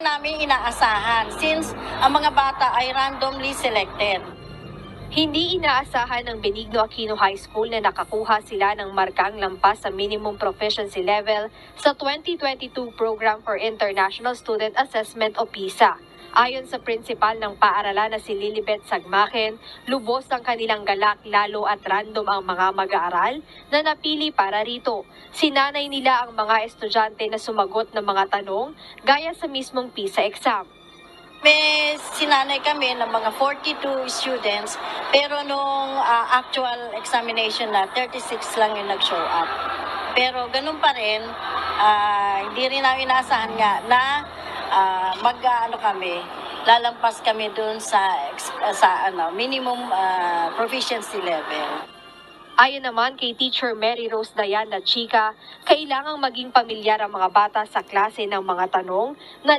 Namin inaasahan since ang mga bata ay randomly selected. Hindi inaasahan ng Benigno Aquino High School na nakakuha sila ng markang lampas sa minimum proficiency level sa 2022 Program for International Student Assessment o PISA. Ayon sa prinsipal ng paaralan na si Lilibet Sagmaken, lubos ang kanilang galak lalo at random ang mga mag-aaral na napili para rito. Sinanay nila ang mga estudyante na sumagot ng mga tanong gaya sa mismong PISA exam. May sinanay kami ng mga 42 students pero nung actual examination na 36 lang yung nag-show up. Pero ganun pa rin, hindi rin namin inaasahan nga na lalampas kami dun sa minimum proficiency level. Ayon naman kay Teacher Mary Rose Diana Chica, kailangang maging pamilyar ang mga bata sa klase ng mga tanong na